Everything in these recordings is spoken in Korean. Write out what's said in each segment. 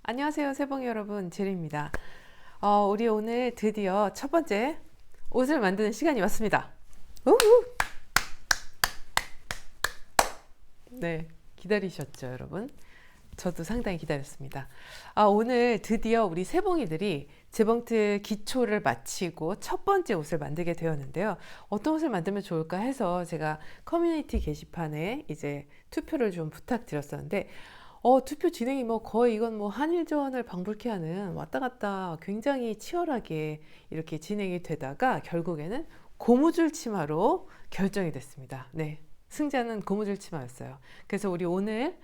안녕하세요, 새봉이 여러분, 제리입니다. 우리 오늘 드디어 첫 번째 옷을 만드는 시간이 왔습니다. 우후! 네, 기다리셨죠, 여러분? 저도 상당히 기다렸습니다. 오늘 드디어 우리 새봉이들이 재봉틀 기초를 마치고 첫 번째 옷을 만들게 되었는데요. 어떤 옷을 만들면 좋을까 해서 제가 커뮤니티 게시판에 이제 투표를 좀 부탁드렸었는데, 투표 진행이 뭐 거의 이건 뭐 한일전을 방불케 하는 왔다 갔다 굉장히 치열하게 이렇게 진행이 되다가 결국에는 고무줄 치마로 결정이 됐습니다. 네. 승자는 고무줄 치마였어요. 그래서 우리 오늘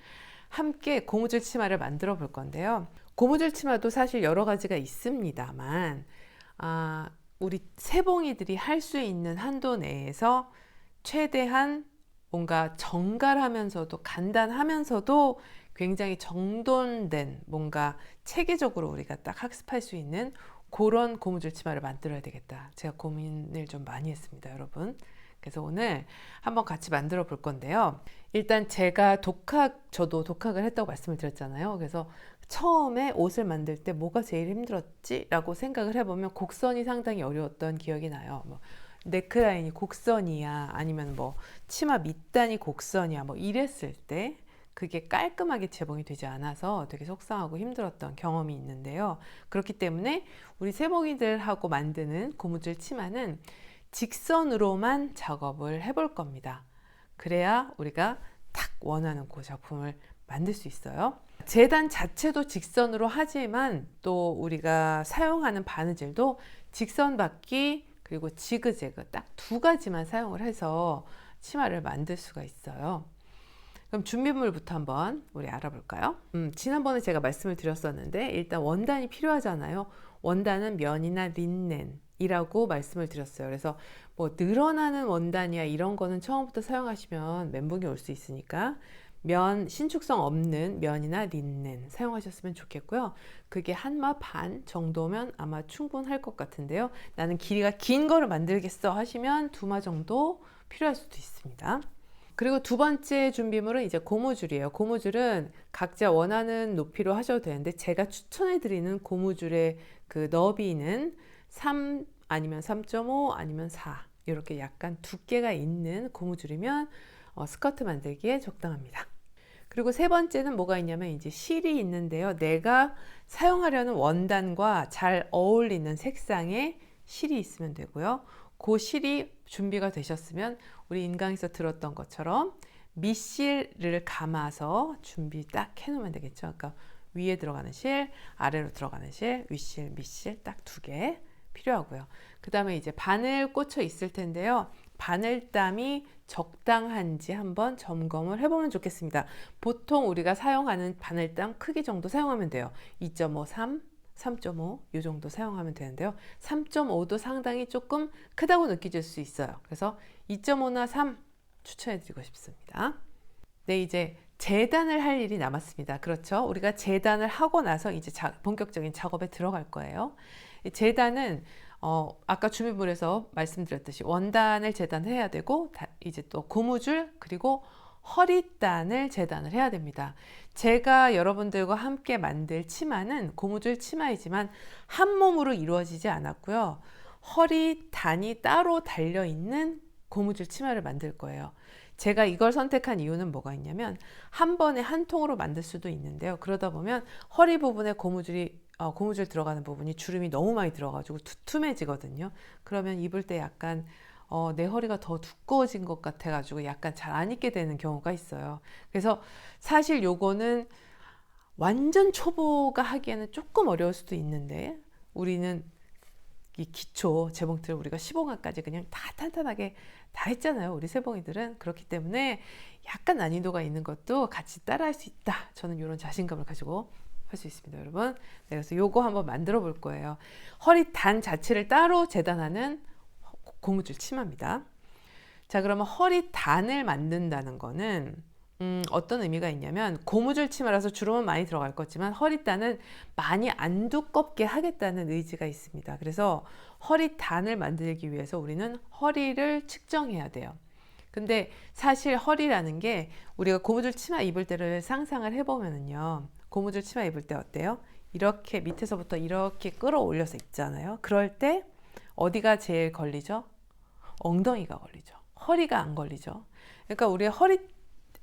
함께 고무줄 치마를 만들어 볼 건데요. 고무줄 치마도 사실 여러 가지가 있습니다만, 우리 새봉이들이 할 수 있는 한도 내에서 최대한 뭔가 정갈하면서도 간단하면서도 굉장히 정돈된 뭔가 체계적으로 우리가 딱 학습할 수 있는 그런 고무줄 치마를 만들어야 되겠다. 제가 고민을 좀 많이 했습니다, 여러분. 그래서 오늘 한번 같이 만들어 볼 건데요. 일단 제가 저도 독학을 했다고 말씀을 드렸잖아요. 그래서 처음에 옷을 만들 때 뭐가 제일 힘들었지? 라고 생각을 해보면 곡선이 상당히 어려웠던 기억이 나요. 뭐 넥라인이 곡선이야, 아니면 뭐 치마 밑단이 곡선이야, 뭐 이랬을 때 그게 깔끔하게 재봉이 되지 않아서 되게 속상하고 힘들었던 경험이 있는데요. 그렇기 때문에 우리 새봉이들하고 만드는 고무줄 치마는 직선으로만 작업을 해볼 겁니다. 그래야 우리가 딱 원하는 그 작품을 만들 수 있어요. 재단 자체도 직선으로 하지만 또 우리가 사용하는 바느질도 직선받기 그리고 지그재그 딱 두 가지만 사용을 해서 치마를 만들 수가 있어요. 그럼 준비물부터 한번 우리 알아볼까요? 지난번에 제가 말씀을 드렸었는데 일단 원단이 필요하잖아요. 원단은 면이나 린넨이라고 말씀을 드렸어요. 그래서 뭐 늘어나는 원단이야 이런 거는 처음부터 사용하시면 멘붕이 올 수 있으니까 신축성 없는 면이나 린넨 사용하셨으면 좋겠고요. 그게 한마 반 정도면 아마 충분할 것 같은데요. 나는 길이가 긴 거를 만들겠어 하시면 2마 정도 필요할 수도 있습니다. 그리고 두 번째 준비물은 이제 고무줄이에요. 고무줄은 각자 원하는 높이로 하셔도 되는데 제가 추천해 드리는 고무줄의 그 너비는 3 아니면 3.5 아니면 4 이렇게 약간 두께가 있는 고무줄이면 스커트 만들기에 적당합니다. 그리고 세 번째는 뭐가 있냐면 이제 실이 있는데요. 내가 사용하려는 원단과 잘 어울리는 색상의 실이 있으면 되고요. 그 실이 준비가 되셨으면 우리 인강에서 들었던 것처럼 밑실을 감아서 준비 딱 해놓으면 되겠죠. 그러니까 위에 들어가는 실, 아래로 들어가는 실, 윗실, 밑실 딱 2개 필요하고요. 그 다음에 이제 바늘 꽂혀 있을 텐데요. 바늘땀이 적당한지 한번 점검을 해보면 좋겠습니다. 보통 우리가 사용하는 바늘땀 크기 정도 사용하면 돼요. 2.5, 3, 3.5 이 정도 사용하면 되는데요. 3.5도 상당히 조금 크다고 느껴질 수 있어요. 그래서 2.5나 3 추천해드리고 싶습니다. 네, 이제 재단을 할 일이 남았습니다. 그렇죠? 우리가 재단을 하고 나서 이제 본격적인 작업에 들어갈 거예요. 재단은 아까 준비물에서 말씀드렸듯이 원단을 재단해야 되고 이제 또 고무줄 그리고 허리단을 재단을 해야 됩니다. 제가 여러분들과 함께 만들 치마는 고무줄 치마이지만 한 몸으로 이루어지지 않았고요. 허리단이 따로 달려있는 고무줄 치마를 만들 거예요. 제가 이걸 선택한 이유는 뭐가 있냐면 한 번에 한 통으로 만들 수도 있는데요. 그러다 보면 허리 부분에 고무줄 들어가는 부분이 주름이 너무 많이 들어가지고 두툼해지거든요. 그러면 입을 때 약간 내 허리가 더 두꺼워진 것 같아가지고 약간 잘 안 입게 되는 경우가 있어요. 그래서 사실 요거는 완전 초보가 하기에는 조금 어려울 수도 있는데 우리는 이 기초 재봉틀을 우리가 15강까지 그냥 다 탄탄하게 다 했잖아요. 우리 새봉이들은. 그렇기 때문에 약간 난이도가 있는 것도 같이 따라할 수 있다. 저는 이런 자신감을 가지고 할 수 있습니다, 여러분. 네, 그래서 요거 한번 만들어 볼 거예요. 허리단 자체를 따로 재단하는 고무줄 치마입니다. 자, 그러면 허리단을 만든다는 거는 어떤 의미가 있냐면 고무줄 치마라서 주름은 많이 들어갈 거지만 허리단은 많이 안 두껍게 하겠다는 의지가 있습니다. 그래서 허리단을 만들기 위해서 우리는 허리를 측정해야 돼요. 근데 사실 허리라는 게 우리가 고무줄 치마 입을 때를 상상을 해보면은요, 고무줄 치마 입을 때 어때요? 이렇게 밑에서부터 이렇게 끌어올려서 입잖아요. 그럴 때 어디가 제일 걸리죠? 엉덩이가 걸리죠. 허리가 안 걸리죠. 그러니까 우리 허리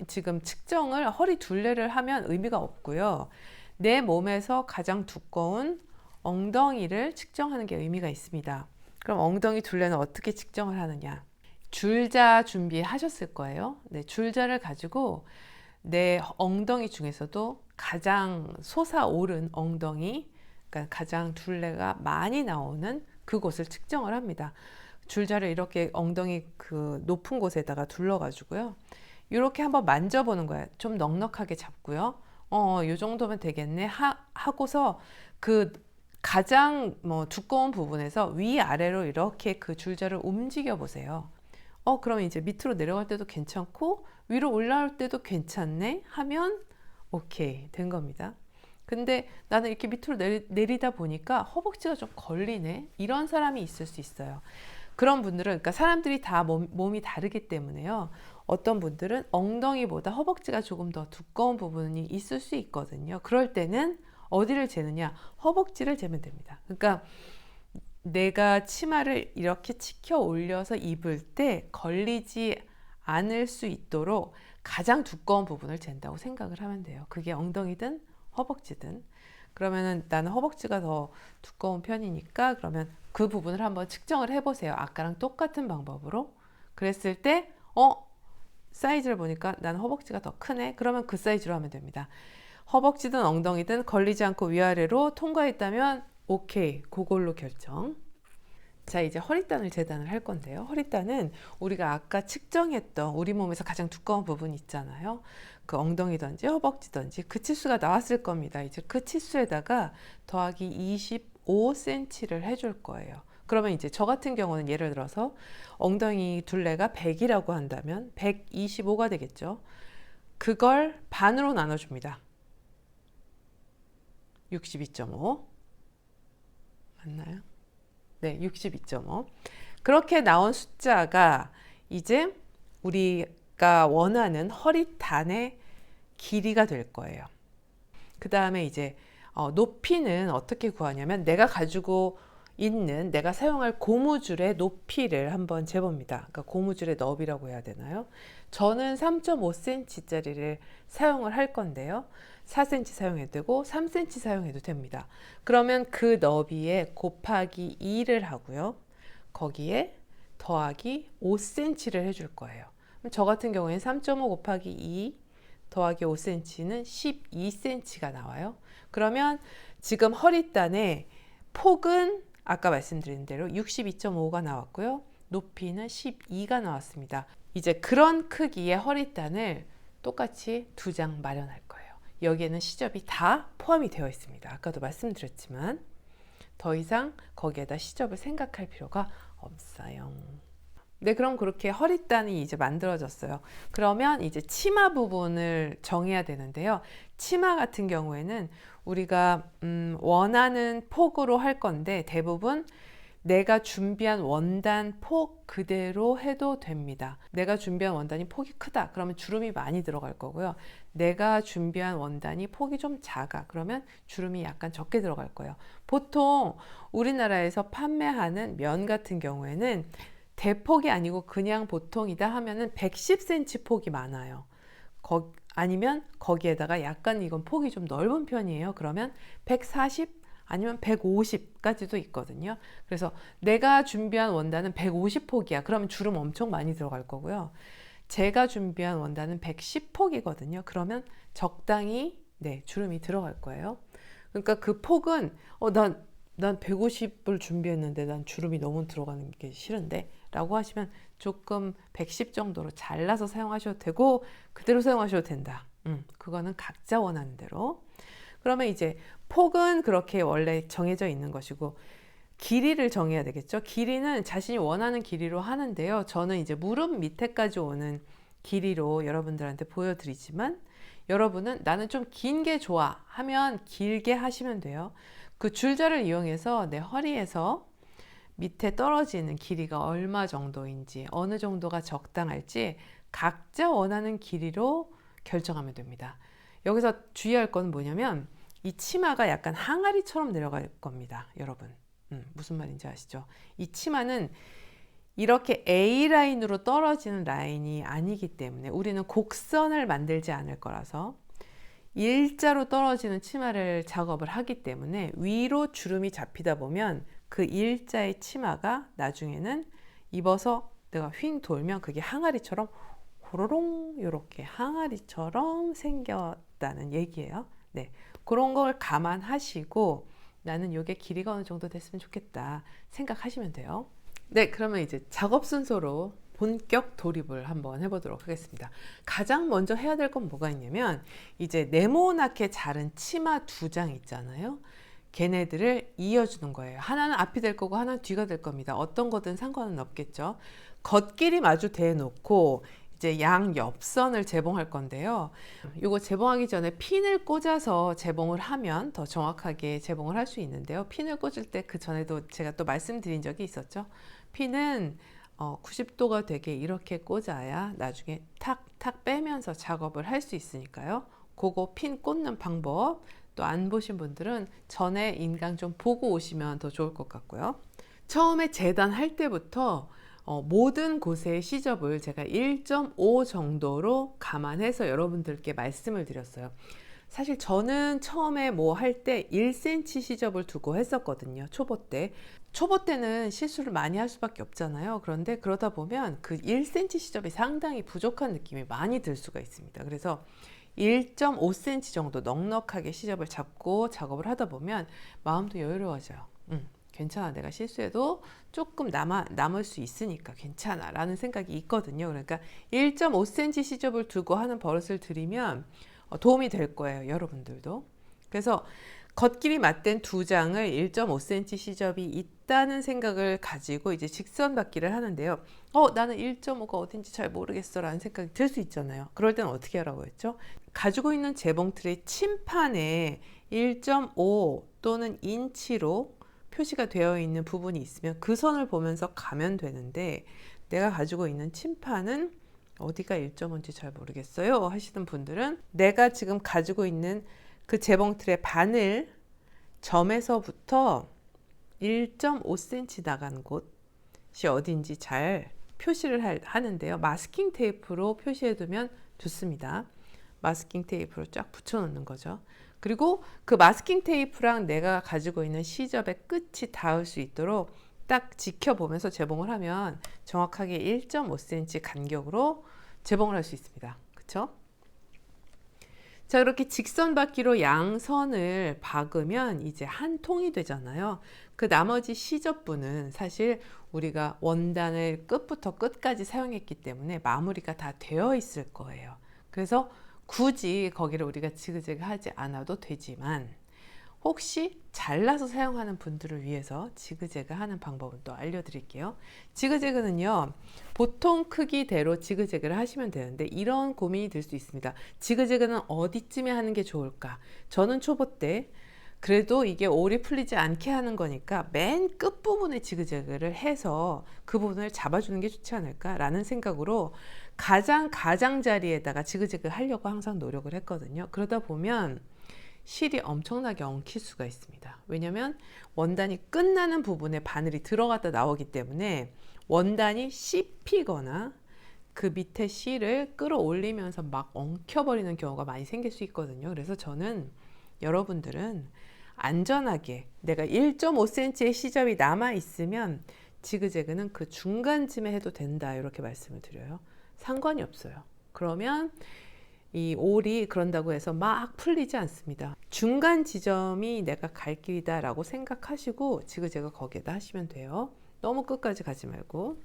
지금 측정을 허리 둘레를 하면 의미가 없고요. 내 몸에서 가장 두꺼운 엉덩이를 측정하는 게 의미가 있습니다. 그럼 엉덩이 둘레는 어떻게 측정을 하느냐? 줄자 준비하셨을 거예요. 네, 줄자를 가지고 내 엉덩이 중에서도 가장 솟아오른 엉덩이, 그러니까 가장 둘레가 많이 나오는 그곳을 측정을 합니다. 줄자를 이렇게 엉덩이 그 높은 곳에다가 둘러가지고요. 이렇게 한번 만져보는 거예요. 좀 넉넉하게 잡고요. 이 정도면 되겠네 하고서 그 가장 두꺼운 부분에서 위아래로 이렇게 그 줄자를 움직여 보세요. 그러면 이제 밑으로 내려갈 때도 괜찮고 위로 올라올 때도 괜찮네 하면 오케이 된 겁니다. 근데 나는 이렇게 밑으로 내리다 보니까 허벅지가 좀 걸리네, 이런 사람이 있을 수 있어요. 그런 분들은, 그러니까 사람들이 다 몸이 다르기 때문에요. 어떤 분들은 엉덩이보다 허벅지가 조금 더 두꺼운 부분이 있을 수 있거든요. 그럴 때는 어디를 재느냐? 허벅지를 재면 됩니다. 그러니까 내가 치마를 이렇게 치켜 올려서 입을 때 걸리지 않을 수 있도록 가장 두꺼운 부분을 잰다고 생각을 하면 돼요. 그게 엉덩이든 허벅지든. 그러면은 나는 허벅지가 더 두꺼운 편이니까 그러면 그 부분을 한번 측정을 해보세요. 아까랑 똑같은 방법으로. 그랬을 때 사이즈를 보니까 나는 허벅지가 더 크네. 그러면 그 사이즈로 하면 됩니다. 허벅지든 엉덩이든 걸리지 않고 위아래로 통과했다면 오케이, 그걸로 결정. 자, 이제 허리단을 재단을 할 건데요. 허리단은 우리가 아까 측정했던 우리 몸에서 가장 두꺼운 부분 있잖아요. 그 엉덩이든지 허벅지든지 그 치수가 나왔을 겁니다. 이제 그 치수에다가 더하기 25cm를 해줄 거예요. 그러면 이제 저 같은 경우는 예를 들어서 엉덩이 둘레가 100이라고 한다면 125가 되겠죠. 그걸 반으로 나눠줍니다. 62.5 맞나요? 네, 62.5. 그렇게 나온 숫자가 이제 우리가 원하는 허리단의 길이가 될 거예요. 그 다음에 이제 높이는 어떻게 구하냐면 내가 가지고 있는, 내가 사용할 고무줄의 높이를 한번 재봅니다. 그러니까 고무줄의 너비라고 해야 되나요? 저는 3.5cm짜리를 사용을 할 건데요. 4cm 사용해도 되고 3cm 사용해도 됩니다. 그러면 그 너비에 곱하기 2를 하고요. 거기에 더하기 5cm를 해줄 거예요. 저 같은 경우에는 3.5 곱하기 2 더하기 5cm는 12cm가 나와요. 그러면 지금 허리단의 폭은 아까 말씀드린 대로 62.5가 나왔고요. 높이는 12가 나왔습니다. 이제 그런 크기의 허리단을 똑같이 2장 마련할 거예요. 여기에는 시접이 다 포함이 되어 있습니다. 아까도 말씀드렸지만 더 이상 거기에다 시접을 생각할 필요가 없어요. 네, 그럼 그렇게 허리단이 이제 만들어졌어요. 그러면 이제 치마 부분을 정해야 되는데요. 치마 같은 경우에는 우리가 원하는 폭으로 할 건데 대부분 내가 준비한 원단 폭 그대로 해도 됩니다. 내가 준비한 원단이 폭이 크다 그러면 주름이 많이 들어갈 거고요. 내가 준비한 원단이 폭이 좀 작아 그러면 주름이 약간 적게 들어갈 거예요. 보통 우리나라에서 판매하는 면 같은 경우에는 대폭이 아니고 그냥 보통이다 하면은 110cm 폭이 많아요. 아니면 거기에다가 약간 이건 폭이 좀 넓은 편이에요. 그러면 140 아니면 150까지도 있거든요. 그래서 내가 준비한 원단은 150폭이야. 그러면 주름 엄청 많이 들어갈 거고요. 제가 준비한 원단은 110폭이거든요. 그러면 적당히 주름이 들어갈 거예요. 그러니까 그 폭은 난 150을 준비했는데 난 주름이 너무 들어가는 게 싫은데 라고 하시면 조금 110 정도로 잘라서 사용하셔도 되고 그대로 사용하셔도 된다. 그거는 각자 원하는 대로. 그러면 이제 폭은 그렇게 원래 정해져 있는 것이고 길이를 정해야 되겠죠. 길이는 자신이 원하는 길이로 하는데요. 저는 이제 무릎 밑에까지 오는 길이로 여러분들한테 보여드리지만 여러분은 나는 좀 긴 게 좋아 하면 길게 하시면 돼요. 그 줄자를 이용해서 내 허리에서 밑에 떨어지는 길이가 얼마 정도인지 어느 정도가 적당할지 각자 원하는 길이로 결정하면 됩니다. 여기서 주의할 건 뭐냐면 이 치마가 약간 항아리처럼 내려갈 겁니다, 여러분. 무슨 말인지 아시죠? 이 치마는 이렇게 A라인으로 떨어지는 라인이 아니기 때문에 우리는 곡선을 만들지 않을 거라서 일자로 떨어지는 치마를 작업을 하기 때문에 위로 주름이 잡히다 보면 그 일자의 치마가 나중에는 입어서 내가 휙 돌면 그게 항아리처럼 호로롱 이렇게 항아리처럼 생겼다는 얘기예요. 네, 그런 걸 감안하시고 나는 이게 길이가 어느 정도 됐으면 좋겠다 생각하시면 돼요. 네, 그러면 이제 작업 순서로 본격 돌입을 한번 해보도록 하겠습니다. 가장 먼저 해야 될 건 뭐가 있냐면 이제 네모나게 자른 치마 2장 있잖아요. 걔네들을 이어주는 거예요. 하나는 앞이 될 거고 하나는 뒤가 될 겁니다. 어떤 거든 상관은 없겠죠. 겉길이 마주 대놓고 이제 양 옆선을 재봉할 건데요. 이거 재봉하기 전에 핀을 꽂아서 재봉을 하면 더 정확하게 재봉을 할 수 있는데요. 핀을 꽂을 때 그 전에도 제가 또 말씀드린 적이 있었죠. 핀은 90도가 되게 이렇게 꽂아야 나중에 탁탁 빼면서 작업을 할 수 있으니까요. 그거 핀 꽂는 방법 또 안 보신 분들은 전에 인강 좀 보고 오시면 더 좋을 것 같고요. 처음에 재단할 때부터 모든 곳의 시접을 제가 1.5 정도로 감안해서 여러분들께 말씀을 드렸어요. 사실 저는 처음에 뭐 할 때 1cm 시접을 두고 했었거든요. 초보 때. 초보 때는 실수를 많이 할 수밖에 없잖아요. 그런데 그러다 보면 그 1cm 시접이 상당히 부족한 느낌이 많이 들 수가 있습니다. 그래서 1.5cm 정도 넉넉하게 시접을 잡고 작업을 하다 보면 마음도 여유로워져요. 괜찮아, 내가 실수해도 조금 남을 수 있으니까 괜찮아 라는 생각이 있거든요. 그러니까 1.5cm 시접을 두고 하는 버릇을 들이면 도움이 될 거예요, 여러분들도. 그래서 겉길이 맞댄 2장을 1.5cm 시접이 있다는 생각을 가지고 이제 직선 받기를 하는데요. 나는 1.5가 어딘지 잘 모르겠어 라는 생각이 들 수 있잖아요. 그럴 때는 어떻게 하라고 했죠? 가지고 있는 재봉틀의 침판에 1.5 또는 인치로 표시가 되어 있는 부분이 있으면 그 선을 보면서 가면 되는데, 내가 가지고 있는 침판은 어디가 1.5인지 잘 모르겠어요 하시는 분들은 내가 지금 가지고 있는 그 재봉틀의 바늘 점에서부터 1.5cm 나간 곳이 어딘지 잘 표시를 하는데요. 마스킹 테이프로 표시해 두면 좋습니다. 마스킹 테이프로 쫙 붙여 놓는 거죠. 그리고 그 마스킹 테이프랑 내가 가지고 있는 시접의 끝이 닿을 수 있도록 딱 지켜보면서 재봉을 하면 정확하게 1.5cm 간격으로 재봉을 할 수 있습니다. 그쵸? 자, 그렇게 직선 받기로 양선을 박으면 이제 한 통이 되잖아요. 그 나머지 시접부는 사실 우리가 원단을 끝부터 끝까지 사용했기 때문에 마무리가 다 되어 있을 거예요. 그래서 굳이 거기를 우리가 지그재그 하지 않아도 되지만, 혹시 잘라서 사용하는 분들을 위해서 지그재그 하는 방법은 또 알려드릴게요. 지그재그는요, 보통 크기대로 지그재그를 하시면 되는데 이런 고민이 들 수 있습니다. 지그재그는 어디쯤에 하는 게 좋을까? 저는 초보 때 그래도 이게 올이 풀리지 않게 하는 거니까 맨 끝부분에 지그재그를 해서 그 부분을 잡아주는 게 좋지 않을까 라는 생각으로 가장자리에다가 지그재그 하려고 항상 노력을 했거든요. 그러다 보면 실이 엄청나게 엉킬 수가 있습니다. 왜냐하면 원단이 끝나는 부분에 바늘이 들어갔다 나오기 때문에 원단이 씹히거나 그 밑에 실을 끌어올리면서 막 엉켜버리는 경우가 많이 생길 수 있거든요. 그래서 저는 여러분들은 안전하게 내가 1.5cm의 시접이 남아 있으면 지그재그는 그 중간쯤에 해도 된다 이렇게 말씀을 드려요. 상관이 없어요. 그러면 이 올이 그런다고 해서 막 풀리지 않습니다. 중간 지점이 내가 갈 길이다 라고 생각하시고 지그재그 거기에다 하시면 돼요. 너무 끝까지 가지 말고.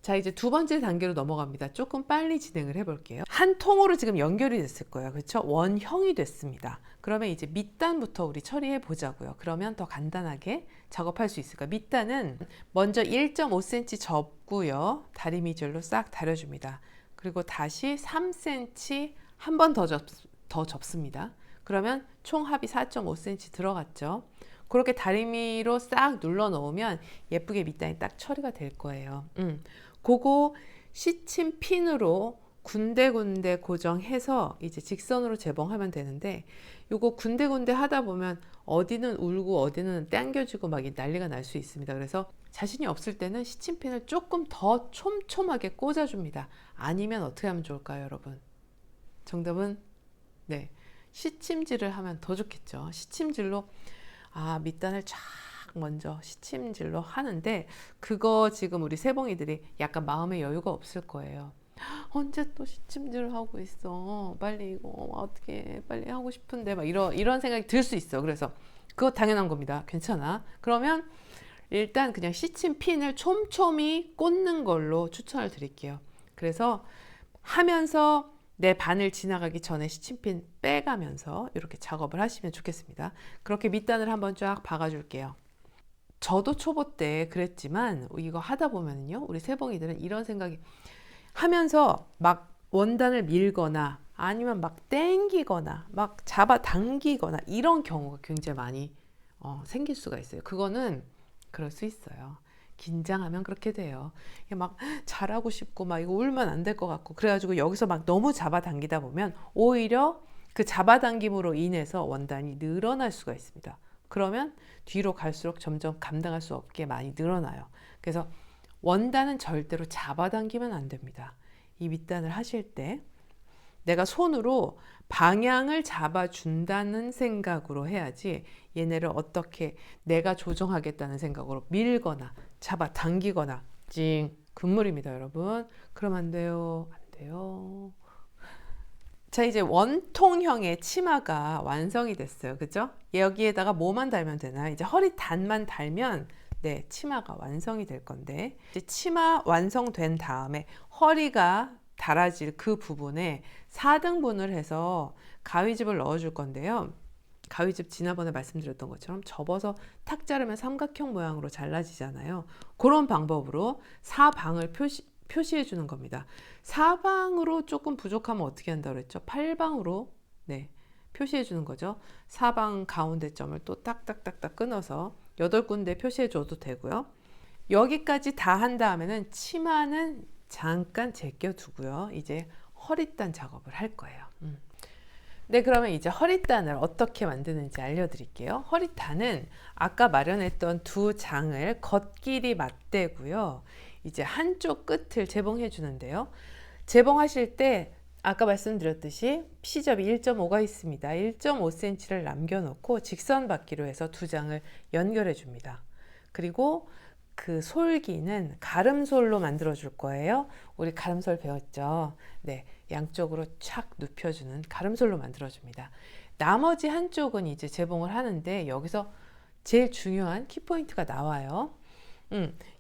자, 이제 두 번째 단계로 넘어갑니다. 조금 빨리 진행을 해볼게요. 한 통으로 지금 연결이 됐을 거예요. 그렇죠? 원형이 됐습니다. 그러면 이제 밑단부터 우리 처리해 보자고요. 그러면 더 간단하게 작업할 수 있을까? 밑단은 먼저 1.5cm 접고요. 다리미줄로 싹 다려줍니다. 그리고 다시 3cm 한 번 더 접습니다. 그러면 총 합이 4.5cm 들어갔죠. 그렇게 다리미로 싹 눌러 놓으면 예쁘게 밑단이 딱 처리가 될 거예요. 그거 시침 핀으로 군데군데 고정해서 이제 직선으로 재봉하면 되는데, 요거 군데군데 하다 보면 어디는 울고 어디는 당겨지고 막 난리가 날 수 있습니다. 그래서 자신이 없을 때는 시침핀을 조금 더 촘촘하게 꽂아줍니다. 아니면 어떻게 하면 좋을까요, 여러분? 정답은 네, 시침질을 하면 더 좋겠죠. 시침질로 밑단을 쫙 먼저 시침질로 하는데, 그거 지금 우리 세봉이들이 약간 마음의 여유가 없을 거예요. 언제 또 시침질을 하고 있어? 빨리 이거 어떻게 빨리 하고 싶은데 막 이런 생각이 들 수 있어. 그래서 그거 당연한 겁니다. 괜찮아. 그러면 일단 그냥 시침핀을 촘촘히 꽂는 걸로 추천을 드릴게요. 그래서 하면서 내 바늘 지나가기 전에 시침핀 빼가면서 이렇게 작업을 하시면 좋겠습니다. 그렇게 밑단을 한번 쫙 박아줄게요. 저도 초보 때 그랬지만 이거 하다 보면요, 우리 세봉이들은 이런 생각이 하면서 막 원단을 밀거나 아니면 막 땡기거나 막 잡아 당기거나 이런 경우가 굉장히 많이 생길 수가 있어요. 그거는 그럴 수 있어요. 긴장하면 그렇게 돼요. 막 잘하고 싶고 막 이거 울면 안 될 것 같고 그래가지고 여기서 막 너무 잡아당기다 보면 오히려 그 잡아당김으로 인해서 원단이 늘어날 수가 있습니다. 그러면 뒤로 갈수록 점점 감당할 수 없게 많이 늘어나요. 그래서 원단은 절대로 잡아당기면 안 됩니다. 이 밑단을 하실 때 내가 손으로 방향을 잡아준다는 생각으로 해야지, 얘네를 어떻게 내가 조정하겠다는 생각으로 밀거나 잡아당기거나 찡 금물입니다, 여러분. 그러면 안 돼요. 안 돼요. 자, 이제 원통형의 치마가 완성이 됐어요. 그죠? 여기에다가 뭐만 달면 되나? 이제 허리 단만 달면 네, 치마가 완성이 될 건데, 이제 치마 완성된 다음에 허리가 달아질 그 부분에 4등분을 해서 가위집을 넣어줄 건데요. 가위집 지난번에 말씀드렸던 것처럼 접어서 탁 자르면 삼각형 모양으로 잘라지잖아요. 그런 방법으로 사방을 표시해 주는 겁니다. 사방으로 조금 부족하면 어떻게 한다고 그랬죠? 8방으로 네, 표시해 주는 거죠. 사방 가운데 점을 또 딱딱딱딱 끊어서 8군데 표시해 줘도 되고요. 여기까지 다 한 다음에는 치마는 잠깐 제껴 두고요. 이제 허리단 작업을 할 거예요. 네, 그러면 이제 허리단을 어떻게 만드는지 알려드릴게요. 허리단은 아까 마련했던 두 장을 겉길이 맞대고요. 이제 한쪽 끝을 재봉해 주는데요. 재봉하실 때 아까 말씀드렸듯이 P접이 1.5가 있습니다. 1.5cm를 남겨놓고 직선 받기로 해서 두 장을 연결해 줍니다. 그리고 그 솔기는 가름솔로 만들어 줄 거예요. 우리 가름솔 배웠죠? 네, 양쪽으로 착 눕혀주는 가름솔로 만들어 줍니다. 나머지 한쪽은 이제 재봉을 하는데 여기서 제일 중요한 키포인트가 나와요.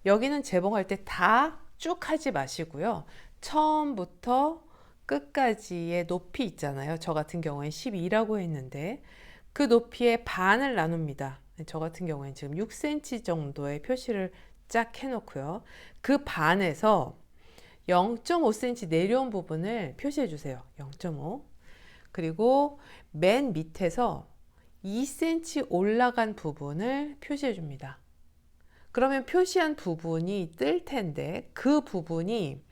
여기는 재봉할 때 다 쭉 하지 마시고요. 처음부터 끝까지의 높이 있잖아요. 저 같은 경우엔 12라고 했는데 그 높이의 반을 나눕니다. 저 같은 경우엔 지금 6cm 정도의 표시를 쫙 해놓고요. 그 반에서 0.5cm 내려온 부분을 표시해 주세요. 0.5. 그리고 맨 밑에서 2cm 올라간 부분을 표시해 줍니다. 그러면 표시한 부분이 뜰 텐데 그 부분이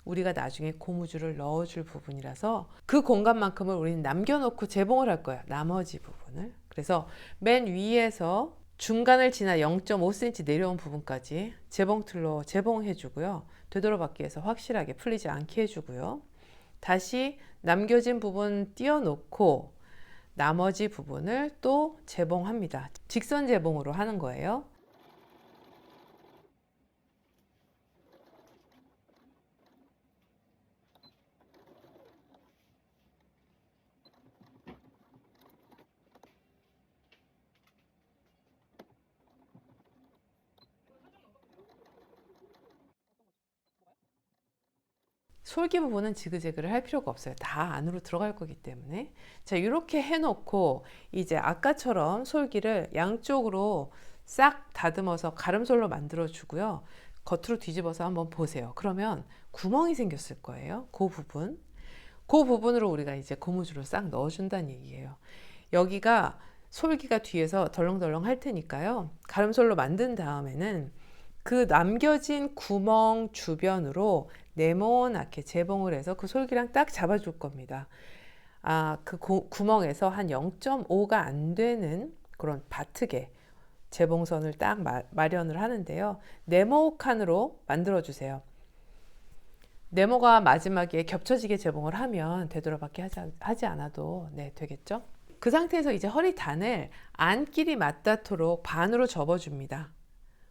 우리가 나중에 고무줄을 넣어줄 부분이라서 그 공간만큼을 우리는 남겨놓고 재봉을 할 거야. 나머지 부분을. 그래서 맨 위에서 중간을 지나 0.5cm 내려온 부분까지 재봉틀로 재봉해 주고요. 되돌아받기에서 확실하게 풀리지 않게 해주고요. 다시 남겨진 부분 띄워놓고 나머지 부분을 또 재봉합니다. 직선 재봉으로 하는 거예요. 솔기 부분은 지그재그를 할 필요가 없어요. 다 안으로 들어갈 거기 때문에. 자, 이렇게 해놓고 이제 아까처럼 솔기를 양쪽으로 싹 다듬어서 가름솔로 만들어 주고요. 겉으로 뒤집어서 한번 보세요. 그러면 구멍이 생겼을 거예요. 그 부분으로 우리가 이제 고무줄을 싹 넣어준다는 얘기예요. 여기가 솔기가 뒤에서 덜렁덜렁 할 테니까요. 가름솔로 만든 다음에는 그 남겨진 구멍 주변으로 네모나게 재봉을 해서 그 솔기랑 딱 잡아줄 겁니다. 그 구멍에서 한 0.5가 안 되는 그런 바트게 재봉선을 딱 마련을 하는데요. 네모 칸으로 만들어 주세요. 네모가 마지막에 겹쳐지게 재봉을 하면 되돌아받기 하지 않아도 되겠죠? 그 상태에서 이제 허리단을 안끼리 맞닿도록 반으로 접어줍니다.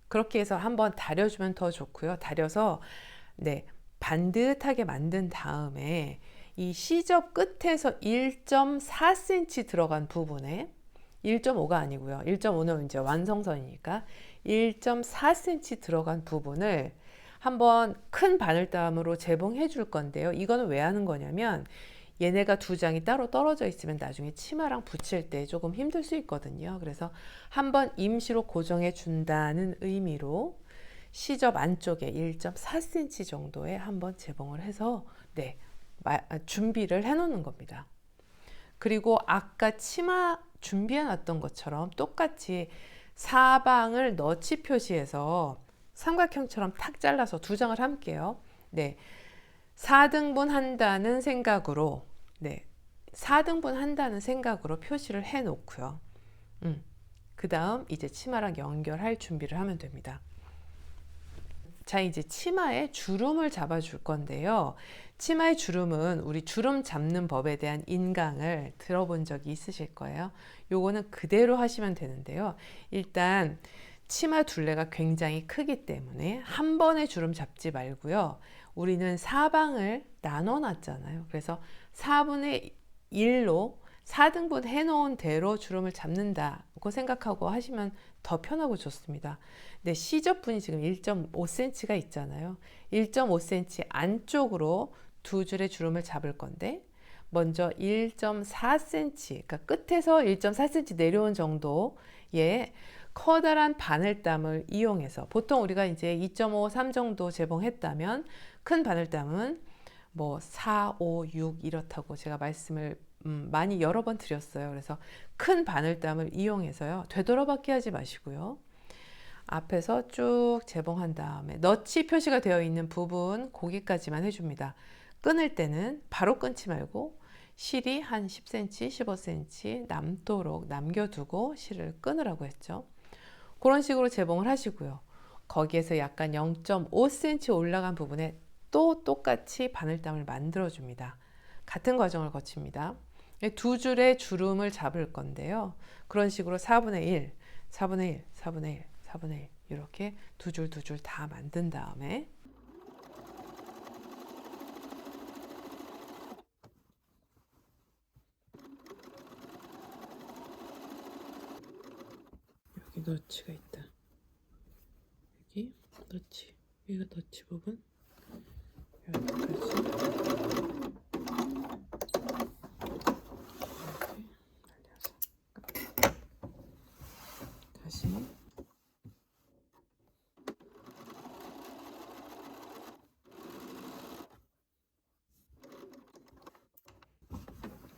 그렇게 해서 한번 다려주면 더 좋고요. 다려서 반듯하게 만든 다음에 이 C접 끝에서 1.4cm 들어간 부분에 1.5가 아니고요. 1.5는 이제 완성선이니까 1.4cm 들어간 부분을 한번 큰 바늘땀으로 재봉해 줄 건데요. 이거는 왜 하는 거냐면 얘네가 두 장이 따로 떨어져 있으면 나중에 치마랑 붙일 때 조금 힘들 수 있거든요. 그래서 한번 임시로 고정해 준다는 의미로 C접 안쪽에 1.4cm 정도에 한번 재봉을 해서 준비를 해 놓는 겁니다. 그리고 아까 치마 준비해 놨던 것처럼 똑같이 사방을 너치 표시해서 삼각형처럼 탁 잘라서 두 장을 함께요. 4등분 한다는 생각으로 4등분 한다는 생각으로 표시를 해 놓고요. 그 다음 이제 치마랑 연결할 준비를 하면 됩니다. 자, 이제 치마에 주름을 잡아 줄 건데요. 치마의 주름은 우리 주름 잡는 법에 대한 인강을 들어본 적이 있으실 거예요. 요거는 그대로 하시면 되는데요. 일단 치마 둘레가 굉장히 크기 때문에 한 번에 주름 잡지 말고요. 우리는 사방을 나눠 놨잖아요. 그래서 4분의 1로 4등분 해 놓은 대로 주름을 잡는다고 생각하고 하시면 더 편하고 좋습니다. 근데 C접분이 지금 1.5cm가 있잖아요. 1.5cm 안쪽으로 두 줄의 주름을 잡을 건데 먼저 1.4cm, 그러니까 끝에서 1.4cm 내려온 정도의 커다란 바늘땀을 이용해서 보통 우리가 이제 2.5, 3 정도 재봉했다면 큰 바늘땀은 뭐 4, 5, 6 이렇다고 제가 말씀을 많이 여러 번 드렸어요. 그래서 큰 바늘땀을 이용해서요. 되돌아받기 하지 마시고요. 앞에서 쭉 재봉한 다음에 너치 표시가 되어 있는 부분 거기까지만 해줍니다. 끊을 때는 바로 끊지 말고 실이 한 10cm, 15cm 남도록 남겨두고 실을 끊으라고 했죠. 그런 식으로 재봉을 하시고요. 거기에서 약간 0.5cm 올라간 부분에 또 똑같이 바늘땀을 만들어 줍니다. 같은 과정을 거칩니다. 두 줄의 주름을 잡을 건데요. 그런 식으로 4분의 1, 4분의 1, 4분의 1, 4분의 1 이렇게 두 줄 두 줄 다 만든 다음에 여기 너치가 있다. 여기 너치, 여기가 너치 부분 여기까지 다시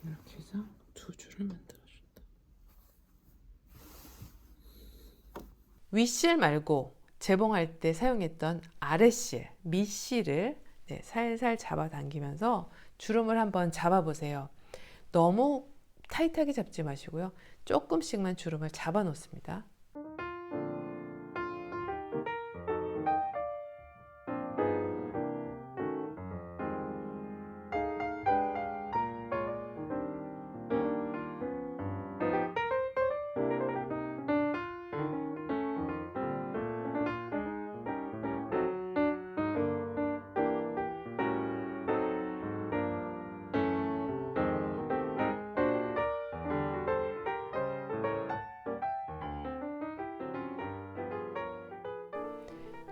이렇게 해서 두 줄을 만들어준다. 윗실 말고 재봉할 때 사용했던 아랫실, 밑실을 살살 잡아당기면서 주름을 한번 잡아보세요. 너무 타이트하게 잡지 마시고요. 조금씩만 주름을 잡아 놓습니다.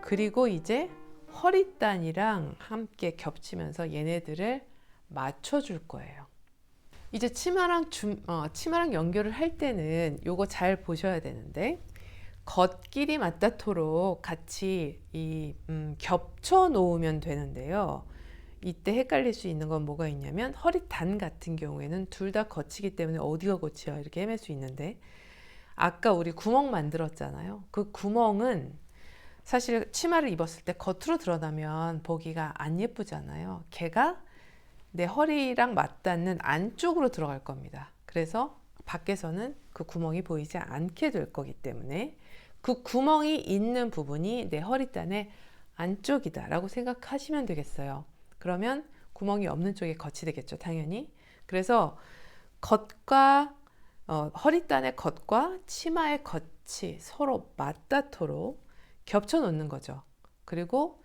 그리고 이제 허리단이랑 함께 겹치면서 얘네들을 맞춰줄 거예요. 이제 치마랑 연결을 할 때는 요거 잘 보셔야 되는데 겉길이 맞닿도록 같이 겹쳐 놓으면 되는데요. 이때 헷갈릴 수 있는 건 뭐가 있냐면 허리단 같은 경우에는 둘 다 겉이기 때문에 어디가 겉이야 이렇게 헤맬 수 있는데 아까 우리 구멍 만들었잖아요. 그 구멍은 사실 치마를 입었을 때 겉으로 드러나면 보기가 안 예쁘잖아요. 걔가 내 허리랑 맞닿는 안쪽으로 들어갈 겁니다. 그래서 밖에서는 그 구멍이 보이지 않게 될 거기 때문에 그 구멍이 있는 부분이 내 허리단의 안쪽이다 라고 생각하시면 되겠어요. 그러면 구멍이 없는 쪽에 겉이 되겠죠, 당연히. 그래서 겉과 허리단의 겉과 치마의 겉이 서로 맞닿도록 겹쳐 놓는 거죠. 그리고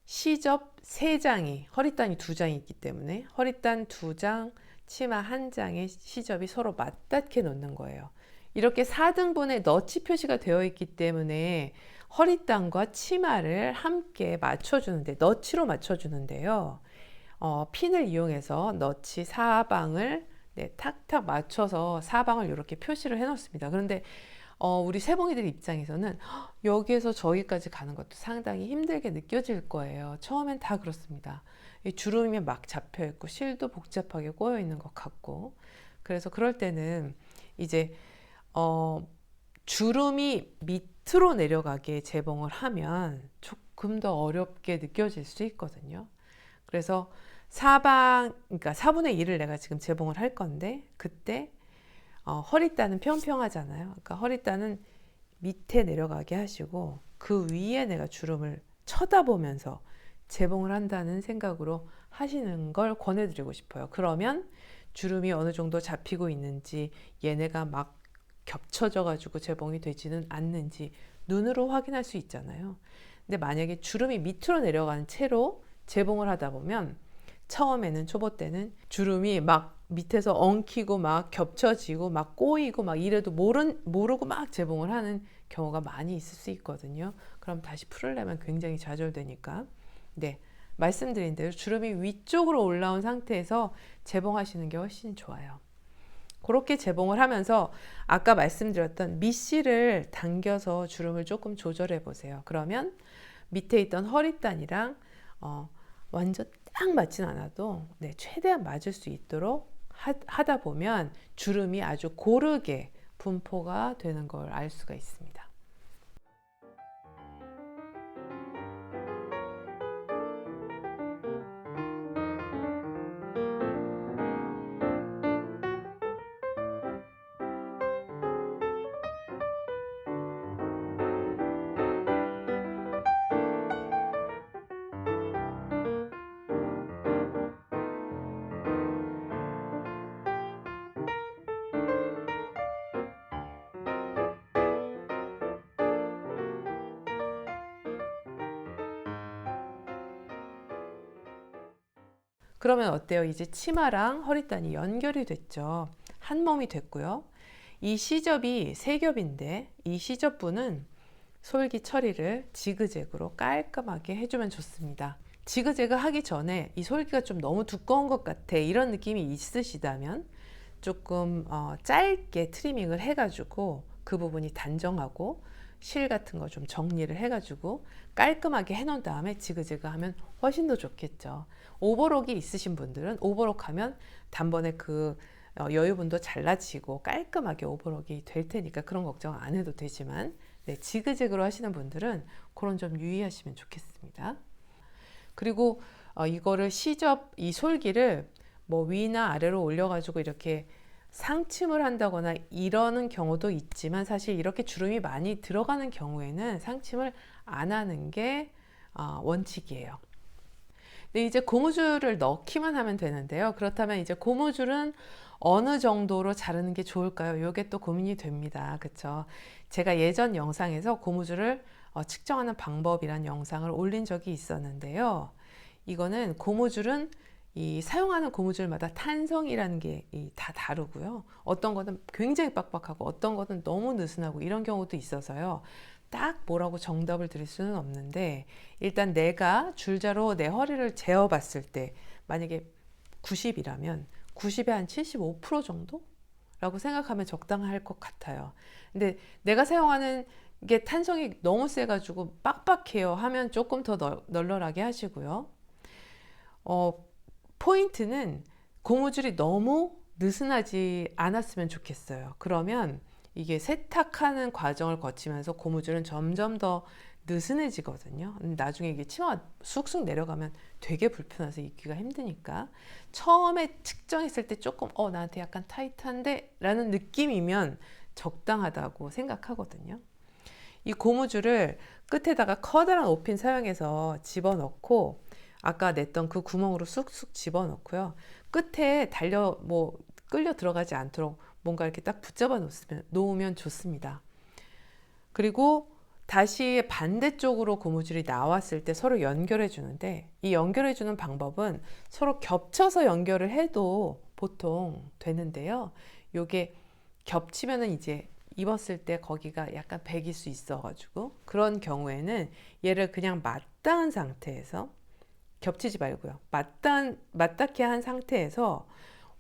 시접 3장이, 허리단이 2장이 있기 때문에 허리단 2장, 치마 1장의 시접이 서로 맞닿게 놓는 거예요. 이렇게 4등분의 너치 표시가 되어 있기 때문에 허리단과 치마를 함께 맞춰주는데, 너치로 맞춰주는데요. 핀을 이용해서 너치 사방을 탁탁 맞춰서 사방을 이렇게 표시를 해 놓습니다. 그런데 우리 세봉이들 입장에서는 여기에서 저기까지 가는 것도 상당히 힘들게 느껴질 거예요. 처음엔 다 그렇습니다. 이 주름이 막 잡혀 있고 실도 복잡하게 꼬여 있는 것 같고, 그래서 그럴 때는 이제 주름이 밑으로 내려가게 재봉을 하면 조금 더 어렵게 느껴질 수 있거든요. 그래서 그러니까 4분의 1을 내가 지금 재봉을 할 건데, 그때 허리단은 평평하잖아요. 그러니까 허리단은 밑에 내려가게 하시고 그 위에 내가 주름을 쳐다보면서 재봉을 한다는 생각으로 하시는 걸 권해드리고 싶어요. 그러면 주름이 어느 정도 잡히고 있는지, 얘네가 막 겹쳐져 가지고 재봉이 되지는 않는지 눈으로 확인할 수 있잖아요. 근데 만약에 주름이 밑으로 내려가는 채로 재봉을 하다 보면 처음에는, 초보 때는 주름이 막 밑에서 엉키고 막 겹쳐지고 막 꼬이고 막 이래도 모르고 막 재봉을 하는 경우가 많이 있을 수 있거든요. 그럼 다시 풀으려면 굉장히 좌절되니까. 네, 말씀드린 대로 주름이 위쪽으로 올라온 상태에서 재봉하시는 게 훨씬 좋아요. 그렇게 재봉을 하면서 아까 말씀드렸던 밑실을 당겨서 주름을 조금 조절해 보세요. 그러면 밑에 있던 허리단이랑 완전 딱 맞진 않아도 최대한 맞을 수 있도록 하다 보면 주름이 아주 고르게 분포가 되는 걸 알 수가 있습니다. 그러면 어때요? 이제 치마랑 허리단이 연결이 됐죠. 한 몸이 됐고요. 이 시접이 3겹인데 이 시접부는 솔기 처리를 지그재그로 깔끔하게 해주면 좋습니다. 지그재그 하기 전에 이 솔기가 좀 너무 두꺼운 것 같아, 이런 느낌이 있으시다면 조금 짧게 트리밍을 해가지고 그 부분이 단정하고 실 같은 거 좀 정리를 해가지고 깔끔하게 해놓은 다음에 지그재그 하면 훨씬 더 좋겠죠. 오버록이 있으신 분들은 오버록 하면 단번에 그 여유분도 잘라지고 깔끔하게 오버록이 될 테니까 그런 걱정 안 해도 되지만, 지그재그로 하시는 분들은 그런 점 유의하시면 좋겠습니다. 그리고 이거를 이 솔기를 뭐 위나 아래로 올려가지고 이렇게 상침을 한다거나 이러는 경우도 있지만, 사실 이렇게 주름이 많이 들어가는 경우에는 상침을 안 하는 게 원칙이에요. 근데 이제 고무줄을 넣기만 하면 되는데요. 그렇다면 이제 고무줄은 어느 정도로 자르는 게 좋을까요? 이게 또 고민이 됩니다. 그쵸? 제가 예전 영상에서 고무줄을 측정하는 방법이란 영상을 올린 적이 있었는데요. 이거는 고무줄은 사용하는 고무줄마다 탄성이라는 게 다 다르고요. 어떤 거는 굉장히 빡빡하고 어떤 거는 너무 느슨하고 이런 경우도 있어서요. 딱 뭐라고 정답을 드릴 수는 없는데, 일단 내가 줄자로 내 허리를 재어 봤을 때 만약에 90이라면 90에 한 75% 정도라고 생각하면 적당할 것 같아요. 근데 내가 사용하는 게 탄성이 너무 세가지고 빡빡해요 하면 조금 더 널널하게 하시고요. 포인트는 고무줄이 너무 느슨하지 않았으면 좋겠어요. 그러면 이게 세탁하는 과정을 거치면서 고무줄은 점점 더 느슨해지거든요. 나중에 이게 치마가 쑥쑥 내려가면 되게 불편해서 입기가 힘드니까 처음에 측정했을 때 조금 나한테 약간 타이트한데 라는 느낌이면 적당하다고 생각하거든요. 이 고무줄을 끝에다가 커다란 옷핀 사용해서 집어넣고 아까 냈던 그 구멍으로 쑥쑥 집어넣고요. 끝에 끌려 들어가지 않도록 뭔가 이렇게 딱 붙잡아 놓으면 좋습니다. 그리고 다시 반대쪽으로 고무줄이 나왔을 때 서로 연결해 주는데, 이 연결해 주는 방법은 서로 겹쳐서 연결을 해도 보통 되는데요. 요게 겹치면은 이제 입었을 때 거기가 약간 배길 수 있어가지고, 그런 경우에는 얘를 그냥 맞닿은 상태에서, 겹치지 말고요, 맞닿게 한 상태에서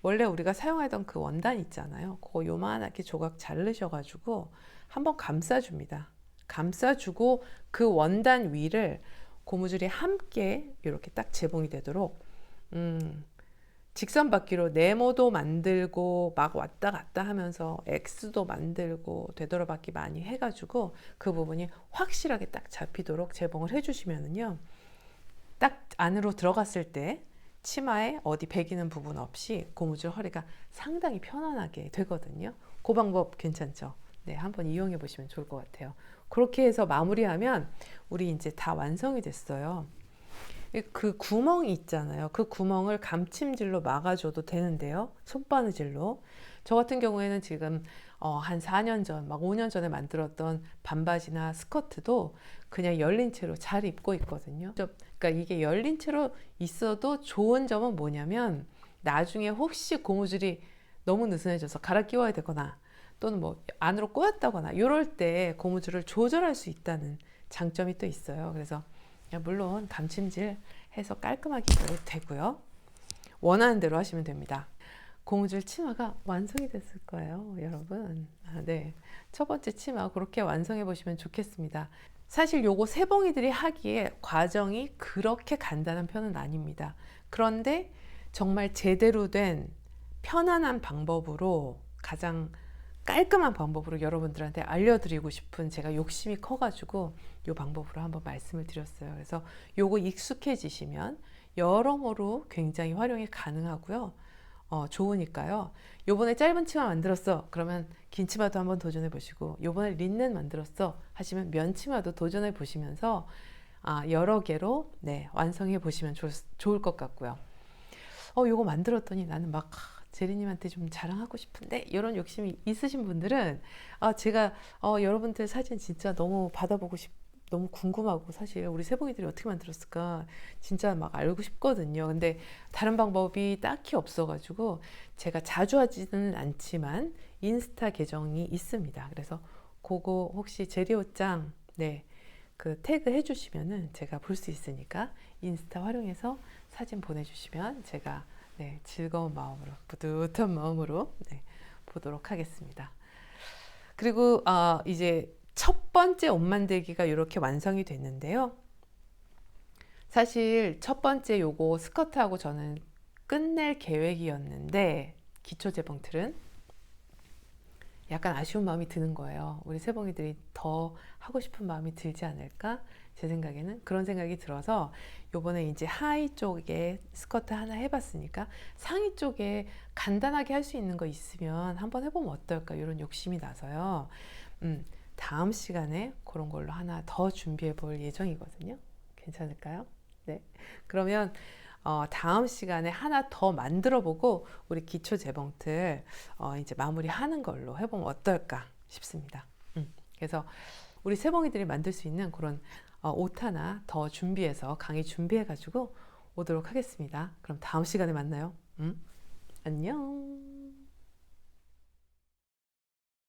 원래 우리가 사용하던 그 원단 있잖아요. 그거 요만하게 조각 자르셔가지고 한번 감싸줍니다. 감싸주고 그 원단 위를 고무줄이 함께 이렇게 딱 재봉이 되도록 직선 바퀴로 네모도 만들고 막 왔다 갔다 하면서 X도 만들고 되돌아받기 많이 해가지고 그 부분이 확실하게 딱 잡히도록 재봉을 해주시면은요, 딱 안으로 들어갔을 때 치마에 어디 배기는 부분 없이 고무줄 허리가 상당히 편안하게 되거든요. 그 방법 괜찮죠? 네, 한번 이용해 보시면 좋을 것 같아요. 그렇게 해서 마무리하면 우리 이제 다 완성이 됐어요. 그 구멍이 있잖아요. 그 구멍을 감침질로 막아줘도 되는데요. 손바느질로. 저 같은 경우에는 지금 한 4년 전, 막 5년 전에 만들었던 반바지나 스커트도 그냥 열린 채로 잘 입고 있거든요. 그러니까 이게 열린 채로 있어도 좋은 점은 뭐냐면, 나중에 혹시 고무줄이 너무 느슨해져서 갈아 끼워야 되거나 또는 뭐 안으로 꼬였다거나 이럴 때 고무줄을 조절할 수 있다는 장점이 또 있어요. 그래서 물론 감침질 해서 깔끔하게 입어도 되고요. 원하는 대로 하시면 됩니다. 고무줄 치마가 완성이 됐을 거예요, 여러분. 네, 첫 번째 치마 그렇게 완성해 보시면 좋겠습니다. 사실 요거 세봉이들이 하기에 과정이 그렇게 간단한 편은 아닙니다. 그런데 정말 제대로 된 편안한 방법으로, 가장 깔끔한 방법으로 여러분들한테 알려드리고 싶은, 제가 욕심이 커가지고 이 방법으로 한번 말씀을 드렸어요. 그래서 요거 익숙해지시면 여러모로 굉장히 활용이 가능하고요. 좋으니까요. 요번에 짧은 치마 만들었어 그러면 긴 치마도 한번 도전해 보시고, 요번에 린넨 만들었어 하시면 면 치마도 도전해 보시면서 여러 개로 완성해 보시면 좋을 것 같고요. 요거 만들었더니 나는 막 제리님한테 좀 자랑하고 싶은데, 이런 욕심이 있으신 분들은 제가 여러분들 사진 진짜 너무 받아보고 너무 궁금하고, 사실 우리 세봉이들이 어떻게 만들었을까 진짜 막 알고 싶거든요. 근데 다른 방법이 딱히 없어가지고 제가 자주 하지는 않지만 인스타 계정이 있습니다. 그래서 그거 혹시 제리옷장 그 태그 해주시면은 제가 볼 수 있으니까 인스타 활용해서 사진 보내주시면 제가 즐거운 마음으로, 뿌듯한 마음으로 보도록 하겠습니다. 그리고 이제 첫 번째 옷 만들기가 이렇게 완성이 됐는데요. 사실 첫 번째 요거 스커트하고 저는 끝낼 계획이었는데, 기초 재봉틀은 약간 아쉬운 마음이 드는 거예요. 우리 세봉이들이 더 하고 싶은 마음이 들지 않을까? 제 생각에는 그런 생각이 들어서 요번에 이제 하의 쪽에 스커트 하나 해봤으니까 상의 쪽에 간단하게 할 수 있는 거 있으면 한번 해보면 어떨까, 이런 욕심이 나서요. 다음 시간에 그런 걸로 하나 더 준비해 볼 예정이거든요. 괜찮을까요? 네. 그러면 다음 시간에 하나 더 만들어 보고 우리 기초 재봉틀 이제 마무리하는 걸로 해보면 어떨까 싶습니다. 그래서 우리 세봉이들이 만들 수 있는 그런 옷 하나 더 준비해서 강의 준비해 가지고 오도록 하겠습니다. 그럼 다음 시간에 만나요. 안녕.